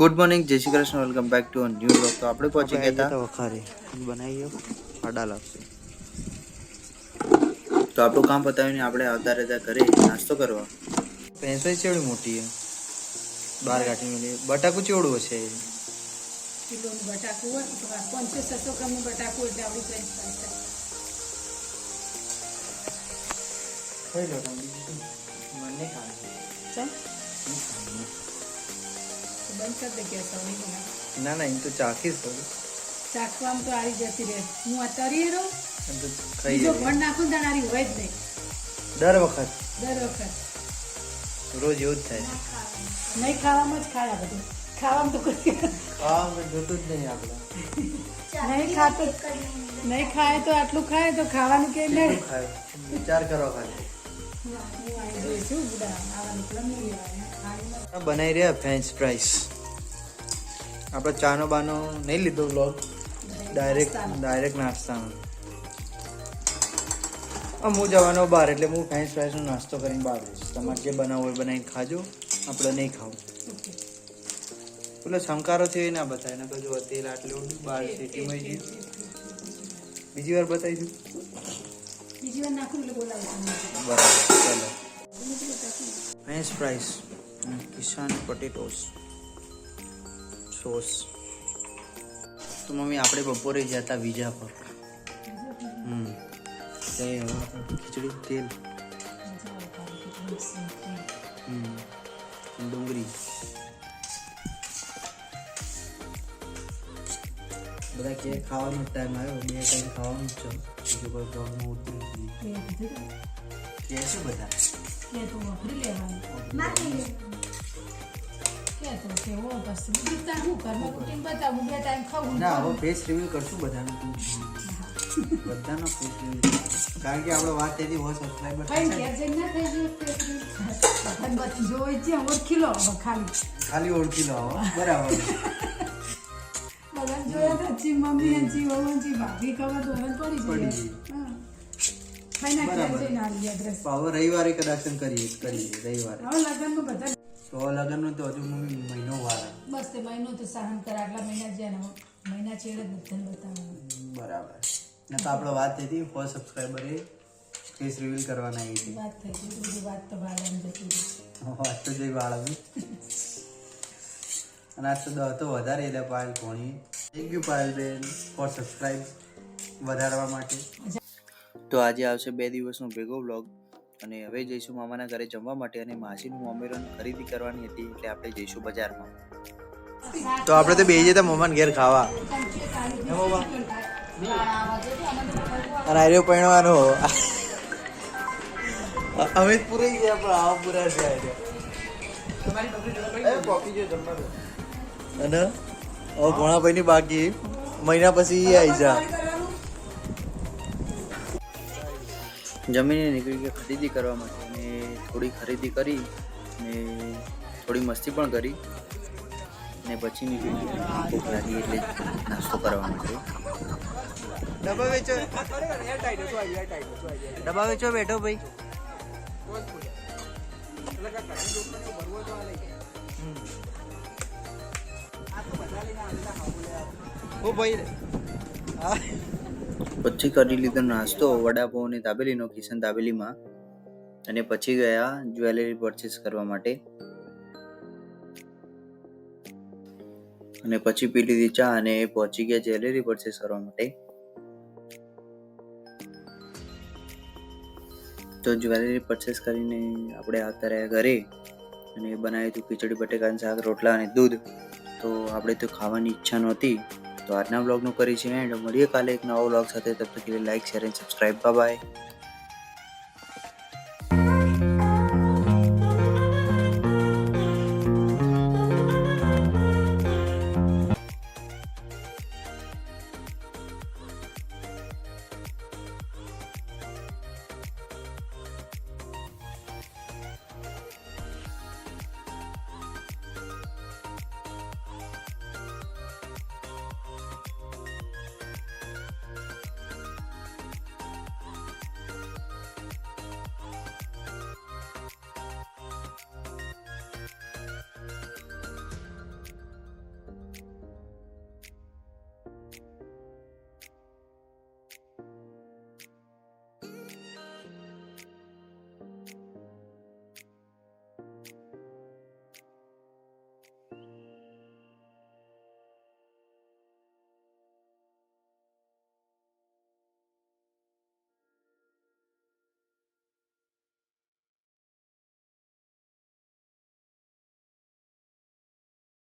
Good morning, જય Shri Krishna, welcome back to a new vlog. તો આપણે પહોંચી ગયા હતા વખારે બનાવીએ આડા લાગશે. તો આપણું કામ પતાવીને આપણે આવતા રહેતા ઘરે નાસ્તો કરવા. ભેંસો ચેવડી મોટી હે, બહાર કાઢી મેલી. બટાકું ચેવડું હશે? કિલોનું બટાકું હોય તો 500-600 ગ્રામનું બટાકું એટલે આવડી ફ્રેન્ચ ફ્રાઈસ ખાઈ લો તમે, મને ખાવાનું ચાલ બંધ કરી દે ગેસ હવે નહીં બનાવ. ના ના, એમ તો ચાખીશ થોડું. ચાખવામાં તો આરી જતી રહે. હું આ તરી રહું એમ તો ખાઈ બીજો જઈએ. ભણ નાખું ને આરી હોય જ નહીં દર વખત દર વખત. રોજ એવું જ થાય. નહીં ખાવામાં જ ખાયા બધું. ખાવામાં તો કોઈ ખાવામાં જોતું જ નહીં આપણે. નહીં ખાતો નહીં ખાય તો આટલું ખાય તો ખાવાનું કે નહીં. કેટલું ખાય વિચાર કરો ખાલી. હું આવી જોઈશું બુડા આવાનું પ્લમ નહીં આ બનાવી રહ્યા ફ્રેન્ચ ફ્રાઈસ. આપણે ચાનો બાનો નહીં લીધો વ્લોગ, ડાયરેક્ટ નાસ્તાનો. હું જવાનો બહાર એટલે હું ફ્રેન્ચ ફ્રાઈસનો નાસ્તો કરીને બહાર જઈશ. તમારે જે બનાવવું હોય બનાવીને ખાજો, આપણે નહીં ખાવું. પેલો શંકારો છે એ ના બતાવે ને, જો તેલ આટલું બહાર સિટીમાં ગયું. બીજી વાર બતાવી દઉં? બીજી વાર નાખું એટલે બોલાવું. બરાબર, ચાલો. ફ્રેન્ચ ફ્રાઈસ અને કિસાન પોટેટોસ સોસ. તો મમ્મી આપણે બપોરે ગયા હતા વિજા પર. ખીચડી, તેલ, ડુંગળી બધા કે ખાવાનો ટાઈમ આવ્યો. 2 ટાઈમ ખાવાનું જ છે. બીજું કોઈ પ્રોબ્લેમ હોતું નથી. કે શું બધા કે તો વાપરી લેવાનું કે તો કેવો બસ બીજું તાર હું ઘરમાં રૂટીન બતાવું. 2 ટાઈમ ખાવું ના, હવે ફેસ રિવીલ કરશું બધાનો. બધાનો ફેસ રિવીલ, કારણ કે આપણે વાત થઈ હતી સબસ્ક્રાઇબર ખાઈ ઘેર જઈને ના થઈ ગયું બધી જોઈ છે ઓળખી લો હવે ખાલી ઓળખી લો. બરાબર. બધા જોયા તો જી મમ્મી જી વહુ જી ભાભી ખબર તો પડી પડી જાય. ગઈ. ખાઈ ના ઘેર બરાબર. જઈને આવી એડ્રેસ. તો હવે રવિવારે કદાચ કરીએ રવિવારે. હવે લગ્નમાં બધા તો લગ્નનું તો હજુ મમ્મી મહિનો વાર આવે. બસ તે મહિનો તો સહન કરે. આટલા મહિના જ્યાં મહિના છેડે જ બધાને બતાવવાનું. બરાબર. ને તો આપણે વાત થઈ હતી ફર્સ્ટ સબસ્ક્રાઇબરે ફેસ રિવીલ કરવાના આવી હતી. વાત થઈ ગઈ બધી વાત તો ભાડે જતી રહી. વાત તો જઈ વાળવી. અને આજ તો તો વધારે એટલે પાયલ કોણી. થેન્ક યુ પાયલબેન ફોર સબસ્ક્રાઇબ વધારવા માટે. તો આજે આવશે 2 દિવસનો ભેગો વ્લોગ. અને હવે જઈશું મામાના ઘરે જમવા માટે. અને માસીનું મમ્મીરોને ખરીદી કરવાની હતી એટલે આપણે જઈશું બજારમાં. તો આપણે તો બે જતા મમ્માને ઘેર ખાવા. અને આર્યો પૈણવાનો અમે પૂરાઈ ગયા પણ આવા પૂરા છે. અને હવે ઘોણાભાઈ ની બાકી મહિના પછી આવી જા. જમીને નીકળી ગયા ખરીદી કરવા માટે. અને થોડી ખરીદી કરી ને થોડી મસ્તી પણ કરી ને પછી નીકળી ગયા ભૂખ લાગી એટલે નાસ્તો કરવા માટે. ડબ્બા વેચો, ડબ્બા વેચો બેઠો ભાઈ. ઓ ભાઈ પછી કરી લીધો નાસ્તો વડાપાઉં અને દાબેલીનો કિશન દાબેલીમાં. અને પછી ગયા જ્વેલરી પરચેસ કરવા માટે. અને પછી પી લીધી ચા અને પહોંચી ગયા જ્વેલરી પરચેસ કરવા માટે. તો જ્વેલરી પરચેસ કરીને આપણે આવતા રહ્યા ઘરે. અને બનાવ્યું હતું ખીચડી, બટેકાનું શાક, રોટલા અને દૂધ. તો આપણે તો ખાવાની ઈચ્છા નહોતી. તો આજના વ્લોગનું કરીશું એન્ડ. મળીએ કાલે એક નવો વ્લોગ સાથે. તબ તક કે લીએ like, share and subscribe. Bye by.